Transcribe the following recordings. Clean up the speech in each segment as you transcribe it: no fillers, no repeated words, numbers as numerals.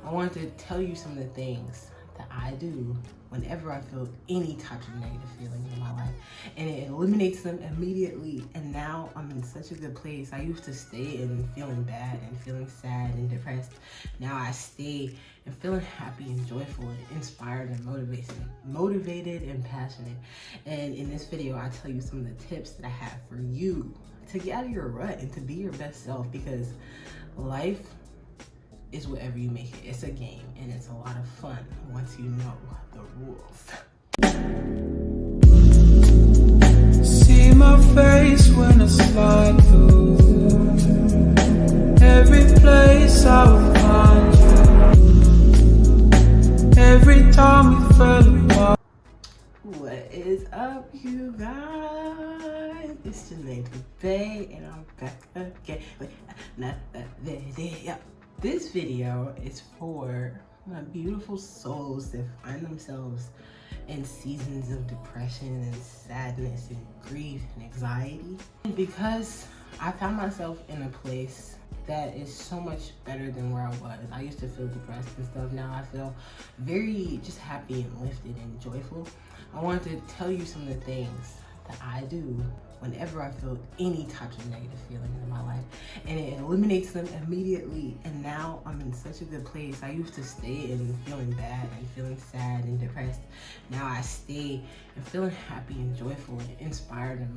I wanted to tell you some of the things that I do whenever I feel any type of negative feelings in my life, and it eliminates them immediately. And now I'm in such a good place. I used to stay in feeling bad and feeling sad and depressed. Now I stay and feeling happy and joyful and inspired and motivated and passionate. And in this video, I tell you some of the tips that I have for you to get out of your rut and to be your best self, because life is whatever you make it. It's a game, and it's a lot of fun once you know the rules. See my face when I slide through every place I will find you. Every time we fell apart. What is up, you guys? It's Janae Bay, and I'm back again. Wait, not that video. This video is for my beautiful souls that find themselves in seasons of depression and sadness and grief and anxiety. And because I found myself in a place that is so much better than where I was. I used to feel depressed and stuff. Now I feel very just happy and lifted and joyful. I wanted to tell you some of the things that I do whenever I feel any types of negative feelings in my life, and it eliminates them immediately. And now I'm in such a good place. I used to stay in feeling bad and feeling sad and depressed. Now I stay and feeling happy and joyful and inspired and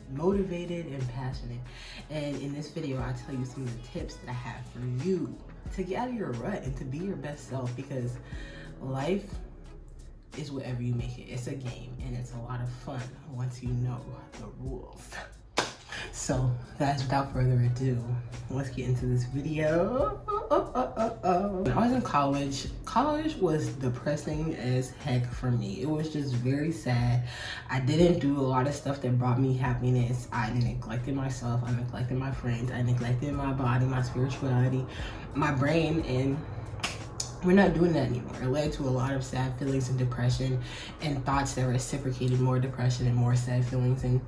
motivated and passionate. And in this video, I tell you some of the tips that I have for you to get out of your rut and to be your best self, because life is whatever you make it. It's a game, and it's a lot of fun once you know the rules. So guys, without further ado, let's get into this video. When I was in college was depressing as heck for me. It was just very sad. I didn't do a lot of stuff that brought me happiness. I neglected myself, I neglected my friends, I neglected my body, my spirituality, my brain, and we're not doing that anymore. It led to a lot of sad feelings and depression and thoughts that reciprocated more depression and more sad feelings. And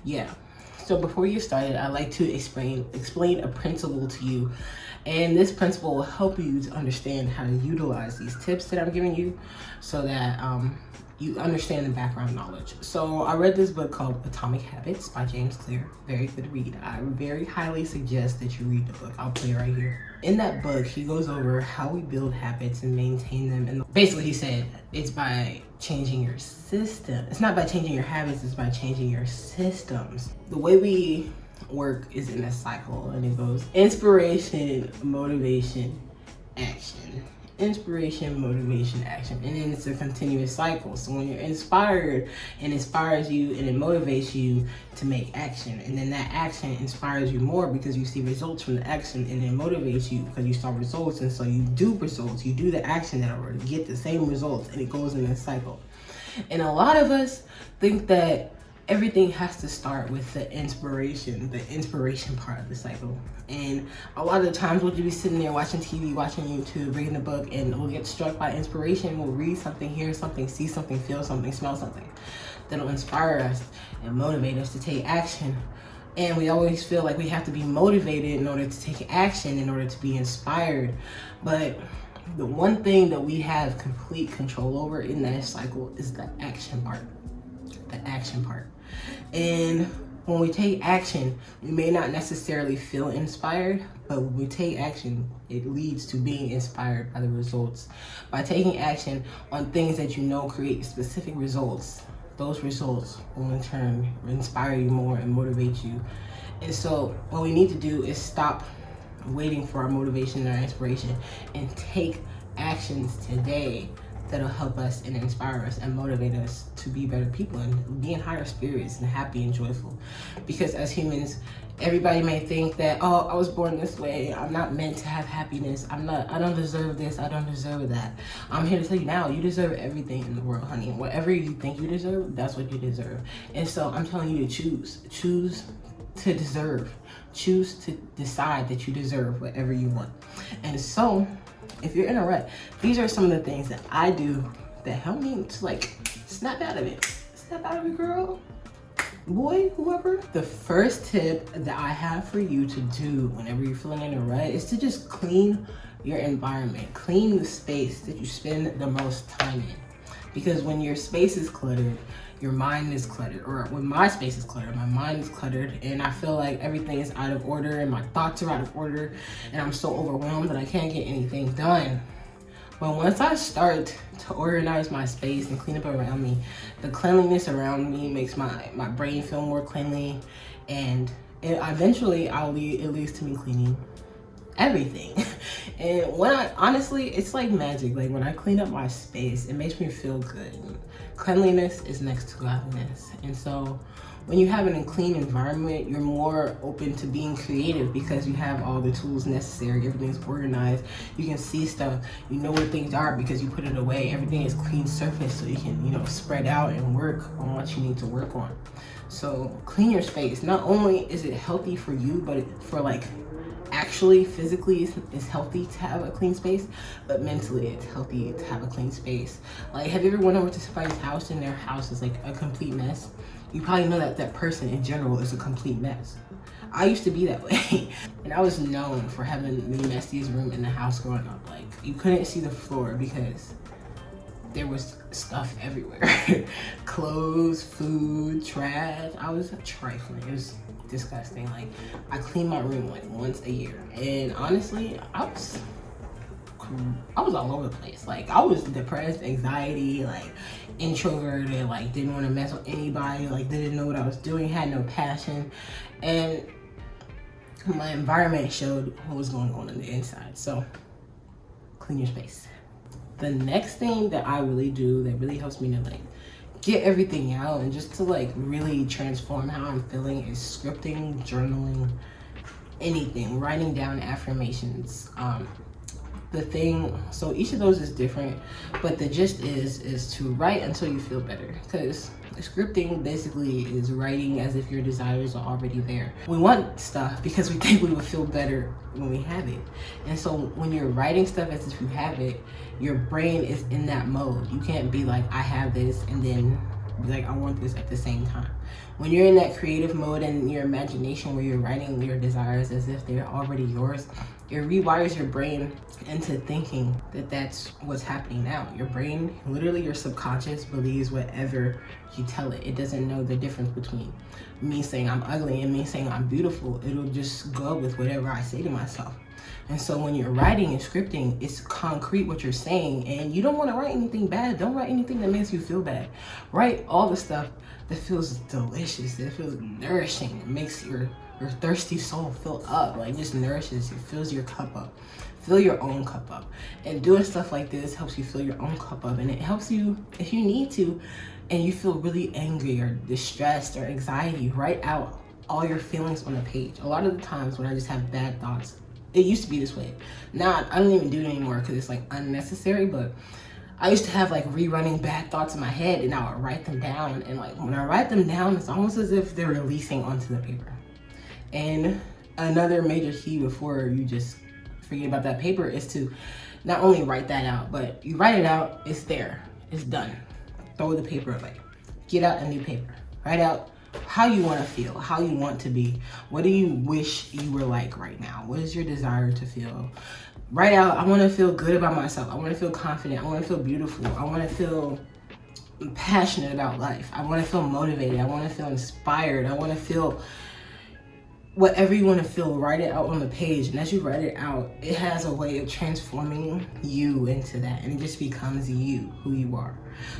yeah, so before you started, I'd like to explain a principle to you. And this principle will help you to understand how to utilize these tips that I'm giving you so that you understand the background knowledge. So I read this book called Atomic Habits by James Clear. Very good read. I very highly suggest that you read the book. I'll play it right here. In that book, he goes over how we build habits and maintain them. And basically he said it's by changing your system. It's not by changing your habits, it's by changing your systems. The way we work is in a cycle, and it goes inspiration, motivation, action. Inspiration, motivation, action, and then it's a continuous cycle. So when you're inspired, it inspires you and it motivates you to make action, and then that action inspires you more because you see results from the action, and it motivates you because you saw results, and so you do results, you do the action that will get the same results, and it goes in this cycle. And a lot of us think that everything has to start with the inspiration part of the cycle. And a lot of the times we'll be sitting there watching TV, watching YouTube, reading a book, and we'll get struck by inspiration. We'll read something, hear something, see something, feel something, smell something that'll inspire us and motivate us to take action. And we always feel like we have to be motivated in order to take action, in order to be inspired. But the one thing that we have complete control over in that cycle is the action part. The action part. And when we take action, we may not necessarily feel inspired, but when we take action, it leads to being inspired by the results. By taking action on things that you know create specific results, those results will in turn inspire you more and motivate you. And so what we need to do is stop waiting for our motivation and our inspiration and take actions today that'll help us and inspire us and motivate us to be better people and be in higher spirits and happy and joyful. Because as humans, everybody may think that, oh, I was born this way, I'm not meant to have happiness, I don't deserve this, I don't deserve that. I'm here to tell you now, you deserve everything in the world, honey. Whatever you think you deserve, that's what you deserve. And so I'm telling you to choose to deserve. Choose to decide that you deserve whatever you want. And so if you're in a rut, these are some of the things that I do that help me to like snap out of it. Snap out of it, girl, boy, whoever. The first tip that I have for you to do whenever you're feeling in a rut is to just clean your environment. Clean the space that you spend the most time in. Because when your space is cluttered, your mind is cluttered. Or when my space is cluttered, my mind is cluttered, and I feel like everything is out of order and my thoughts are out of order, and I'm so overwhelmed that I can't get anything done. But once I start to organize my space and clean up around me, the cleanliness around me makes my brain feel more cleanly, and eventually it leads to me cleaning everything. And when honestly, it's like magic. Like when I clean up my space, it makes me feel good. Cleanliness is next to godliness. And so when you have a clean environment, you're more open to being creative because you have all the tools necessary. Everything's organized. You can see stuff. You know where things are because you put it away. Everything is clean surface so you can, spread out and work on what you need to work on. So clean your space. Not only is it healthy for you, but for like actually physically it's healthy to have a clean space, but mentally it's healthy to have a clean space. Like, have you ever went over to somebody's house and their house is like a complete mess? You probably know that that person in general is a complete mess. I used to be that way. And I was known for having the messiest room in the house growing up. Like, you couldn't see the floor because there was stuff everywhere. Clothes, food, trash. I was trifling. It was disgusting. Like, I cleaned my room like once a year, and honestly, I was all over the place. Like, I was depressed, anxiety, like introverted, like didn't want to mess with anybody, like didn't know what I was doing, had no passion, and my environment showed what was going on the inside. So clean your space. The next thing that I really do that really helps me to like get everything out and just to like really transform how I'm feeling is scripting, journaling, anything, writing down affirmations. So each of those is different, but the gist is to write until you feel better, because scripting basically is writing as if your desires are already there. We want stuff because we think we will feel better when we have it. And so when you're writing stuff as if you have it, your brain is in that mode. You can't be like, I have this, and then be like, I want this at the same time. When you're in that creative mode and your imagination where you're writing your desires as if they're already yours, it rewires your brain into thinking that that's what's happening now. Your brain, literally your subconscious, believes whatever you tell it. It doesn't know the difference between me saying I'm ugly and me saying I'm beautiful. It'll just go with whatever I say to myself. And so when you're writing and scripting, it's concrete what you're saying, and you don't want to write anything bad. Don't write anything that makes you feel bad. Write all the stuff that feels delicious, that feels nourishing. It makes your thirsty soul fill up, like just nourishes, it fills your cup up. Fill your own cup up. And doing stuff like this helps you fill your own cup up, and it helps you, if you need to, and you feel really angry or distressed or anxiety, write out all your feelings on a page. A lot of the times when I just have bad thoughts, it used to be this way. Now I don't even do it anymore because it's like unnecessary, but I used to have like rerunning bad thoughts in my head, and I would write them down, and like when I write them down, it's almost as if they're releasing onto the paper. And another major key before you just forget about that paper is to not only write that out, but you write it out, it's there, it's done. Throw the paper away. Get out a new paper. Write out how you want to feel, how you want to be. What do you wish you were like right now? What is your desire to feel? Write out, I want to feel good about myself. I want to feel confident. I want to feel beautiful. I want to feel passionate about life. I want to feel motivated. I want to feel inspired. I want to feel whatever you want to feel. Write it out on the page, and as you write it out, it has a way of transforming you into that, and it just becomes you, who you are.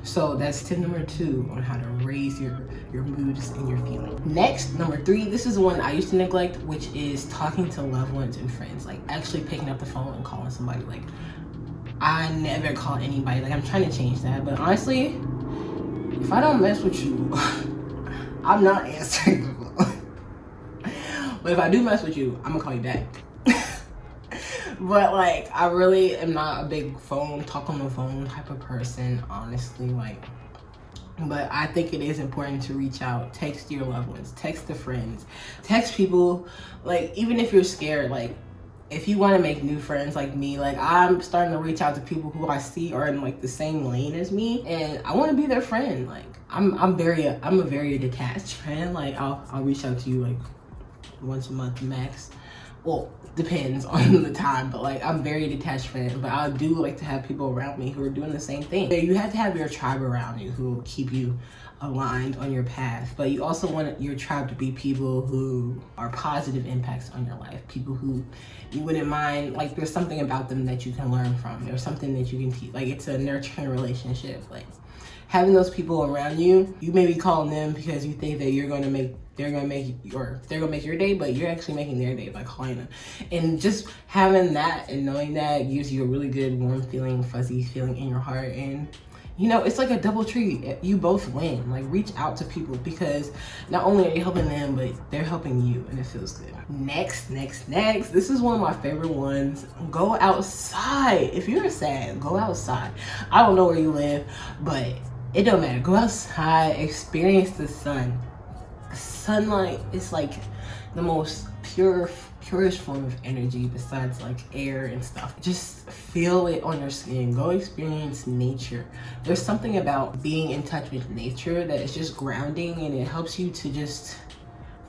So that's tip number 2 on how to raise your moods and your feelings. Next, number 3, this is the one I used to neglect, which is talking to loved ones and friends, like actually picking up the phone and calling somebody. Like, I never call anybody. Like, I'm trying to change that, but honestly, if I don't mess with you, I'm not answering the phone. But if I do mess with you, I'm gonna call you back. But like, I really am not a big talk on the phone type of person, honestly. Like, but I think it is important to reach out, text your loved ones, text the friends, text people. Like, even if you're scared, like if you want to make new friends like me, like I'm starting to reach out to people who I see are in like the same lane as me, and I want to be their friend. Like, I'm a very detached friend. Like, I'll reach out to you like once a month max. Well, depends on the time, but like I'm very detached from it. But I do like to have people around me who are doing the same thing. You have to have your tribe around you who will keep you aligned on your path, but you also want your tribe to be people who are positive impacts on your life, people who you wouldn't mind, like there's something about them that you can learn from, there's something that you can teach, like it's a nurturing relationship. Like having those people around you, you may be calling them because you think that they're gonna make your day, but you're actually making their day by calling them. And just having that and knowing that gives you a really good warm feeling, fuzzy feeling in your heart. And you know, it's like a double treat. You both win. Like reach out to people, because not only are you helping them, but they're helping you, and it feels good. Next. This is one of my favorite ones. Go outside. If you're sad, go outside. I don't know where you live, but it don't matter. Go outside, experience the sun. Sunlight is like the most purest form of energy besides like air and stuff. Just feel it on your skin. Go experience nature. There's something about being in touch with nature that is just grounding, and it helps you to just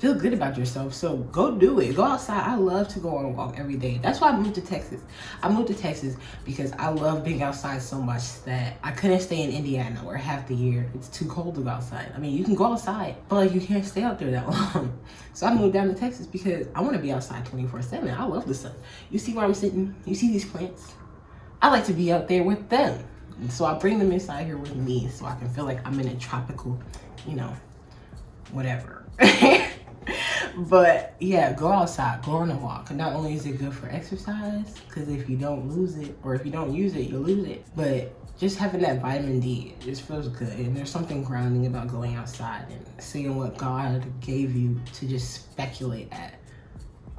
feel good about yourself. So go do it. Go outside. I love to go on a walk every day. That's why I moved to Texas. I moved to Texas because I love being outside so much that I couldn't stay in Indiana where half the year it's too cold to go outside. I mean, you can go outside, but like you can't stay out there that long. So I moved down to Texas because I want to be outside 24/7. I love the sun. You see where I'm sitting? You see these plants? I like to be out there with them. And so I bring them inside here with me so I can feel like I'm in a tropical, you know, whatever. But yeah, go outside, go on a walk. Not only is it good for exercise, because if you don't lose it, or if you don't use it, you'll lose it, but just having that vitamin D, it just feels good. And there's something grounding about going outside and seeing what God gave you to just speculate at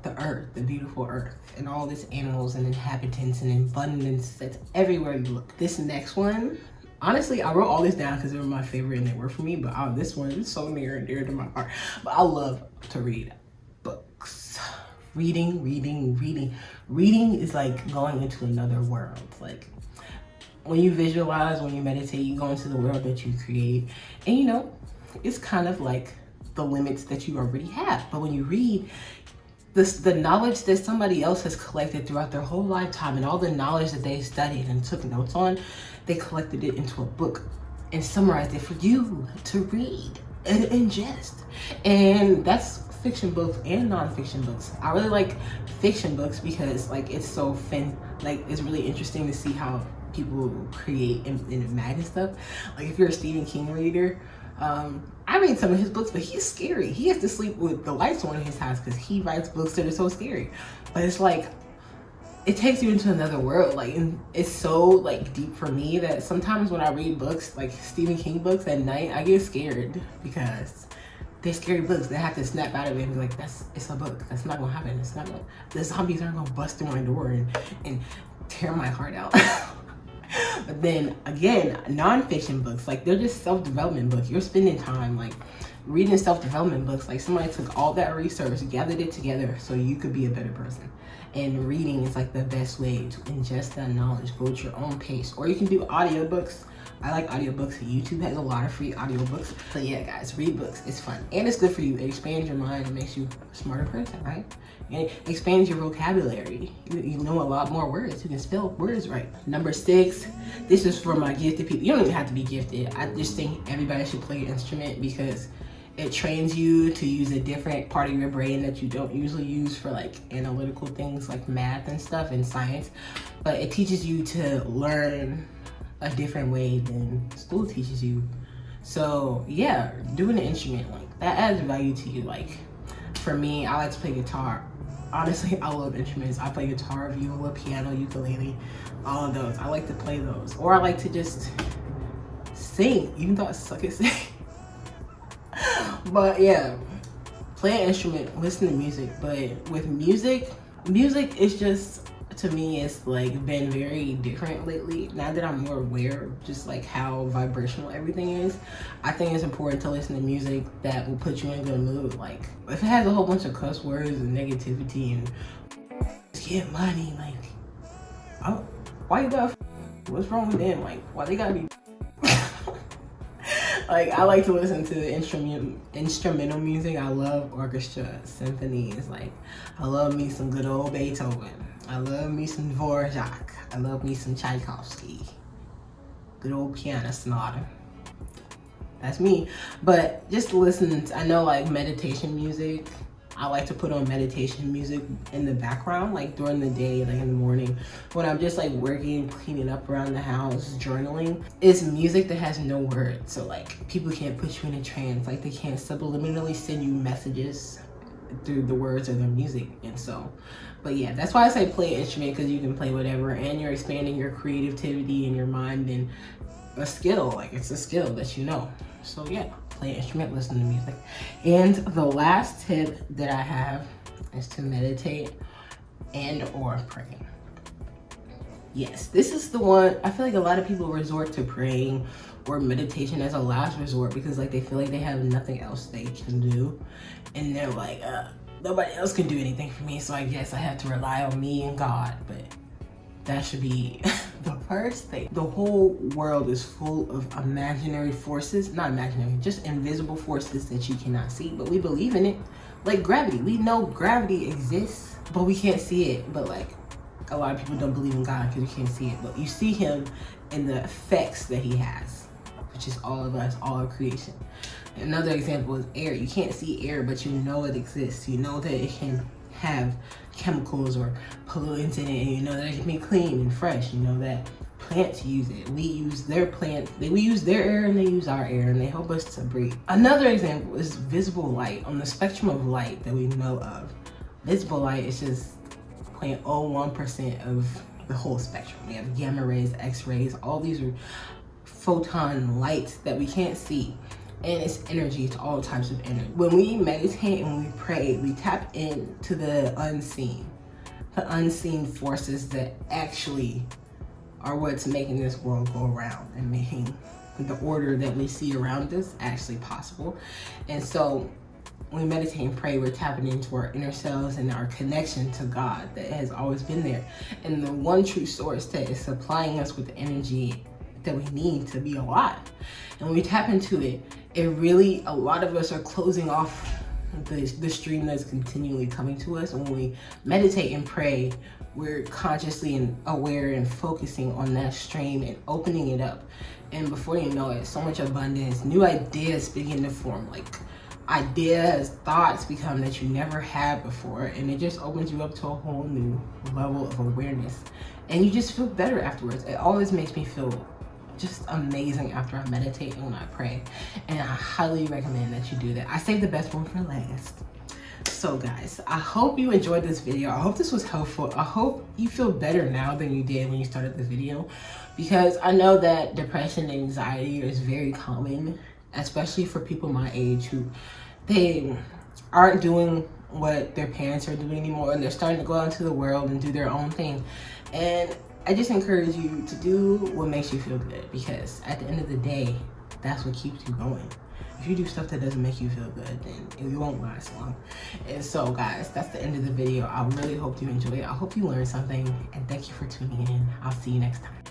the earth, the beautiful earth, and all these animals and inhabitants and abundance that's everywhere you look. This next one, honestly, I wrote all this down because they were my favorite and they were for me, but this one is so near and dear to my heart. But I love to read books. Reading is like going into another world. Like when you visualize, when you meditate, you go into the world that you create. And you know, it's kind of like the limits that you already have. But when you read, the knowledge that somebody else has collected throughout their whole lifetime, and all the knowledge that they studied and took notes on, they collected it into a book and summarized it for you to read and ingest. And that's fiction books and non-fiction books. I really like fiction books because like it's so it's really interesting to see how people create and imagine stuff. Like if you're a Stephen King reader, I read some of his books, but he's scary. He has to sleep with the lights on in his house because he writes books that are so scary. But it's like, it takes you into another world. Like, and it's so like deep for me that sometimes when I read books, like Stephen King books at night, I get scared because they're scary books. They have to snap out of it and be like, it's a book. That's not gonna happen. It's not gonna, the zombies aren't gonna bust through my door and tear my heart out. But then again, non-fiction books, like they're just self-development books. You're spending time like reading self-development books. Like somebody took all that research, gathered it together so you could be a better person. And reading is like the best way to ingest that knowledge. Go at your own pace. Or you can do audiobooks. I like audiobooks. YouTube has a lot of free audiobooks. So yeah, guys, read books. It's fun. And it's good for you. It expands your mind. It makes you a smarter person, right? And it expands your vocabulary. You know a lot more words. You can spell words right. Number 6, this is for my gifted people. You don't even have to be gifted. I just think everybody should play an instrument because it trains you to use a different part of your brain that you don't usually use for like analytical things like math and stuff and science. But it teaches you to learn a different way than school teaches you. So yeah, doing an instrument, like that adds value to you. Like for me, I like to play guitar. Honestly, I love instruments. I play guitar, viola, piano, ukulele, all of those. I like to play those. Or I like to just sing, even though I suck at singing. But yeah, play an instrument, listen to music. But with music is just, to me, it's like been very different lately. Now that I'm more aware of just like how vibrational everything is, I think it's important to listen to music that will put you in a good mood. Like if it has a whole bunch of cuss words and negativity and get money, like, why you got, what's wrong with them? Like, why they gotta be Like, I like to listen to instrumental music. I love orchestra, symphonies. Like, I love me some good old Beethoven. I love me some Dvorak. I love me some Tchaikovsky. Good old piano sonata. That's me. But just listen to, I know, like, meditation music. I like to put on meditation music in the background, like during the day, like in the morning, when I'm just like working, cleaning up around the house, journaling. It's music that has no words, so like people can't put you in a trance, like they can't subliminally send you messages through the words of their music. And so, but yeah, that's why I say play an instrument, because you can play whatever and you're expanding your creativity and your mind, and a skill, like it's a skill that you know. So yeah, play an instrument, listen to music. And the last tip that I have is to meditate and or pray. Yes, this is the one. I feel like a lot of people resort to praying or meditation as a last resort, because like they feel like they have nothing else they can do, and they're like, nobody else can do anything for me, so I guess I have to rely on me and God. But that should be the first thing. The whole world is full of imaginary forces, not imaginary, just invisible forces that you cannot see, but we believe in it. Like gravity, we know gravity exists, but we can't see it. But like a lot of people don't believe in God because you can't see it, but you see him in the effects that he has, which is all of us, all of creation. Another example is air. You can't see air, but you know it exists. You know that it can have chemicals or pollutants in it, and you know that it can be clean and fresh. You know that plants use it. We use their plants, we use their air, and they use our air, and they help us to breathe. Another example is visible light. On the spectrum of light that we know of, visible light is just 0.01% of the whole spectrum. We have gamma rays, X-rays, all these are photon lights that we can't see. And it's energy, it's all types of energy. When we meditate and we pray, we tap into the unseen forces that actually are what's making this world go around and making the order that we see around us actually possible. And so when we meditate and pray, we're tapping into our inner selves and our connection to God that has always been there, and the one true source that is supplying us with the energy that we need to be alive. And when we tap into it, it really, a lot of us are closing off the stream that's continually coming to us. And when we meditate and pray, we're consciously and aware and focusing on that stream and opening it up. And before you know it, so much abundance, new ideas begin to form, like ideas, thoughts become that you never had before. And it just opens you up to a whole new level of awareness. And you just feel better afterwards. It always makes me feel just amazing after I meditate and when I pray, and I highly recommend that you do that. I saved the best one for last. So guys, I hope you enjoyed this video. I hope this was helpful. I hope you feel better now than you did when you started the video, because I know that depression and anxiety is very common, especially for people my age who they aren't doing what their parents are doing anymore, and they're starting to go out into the world and do their own thing. And I just encourage you to do what makes you feel good, because at the end of the day, that's what keeps you going. If you do stuff that doesn't make you feel good, then it won't last long. And so guys, that's the end of the video. I really hope you enjoyed it. I hope you learned something, and thank you for tuning in. I'll see you next time.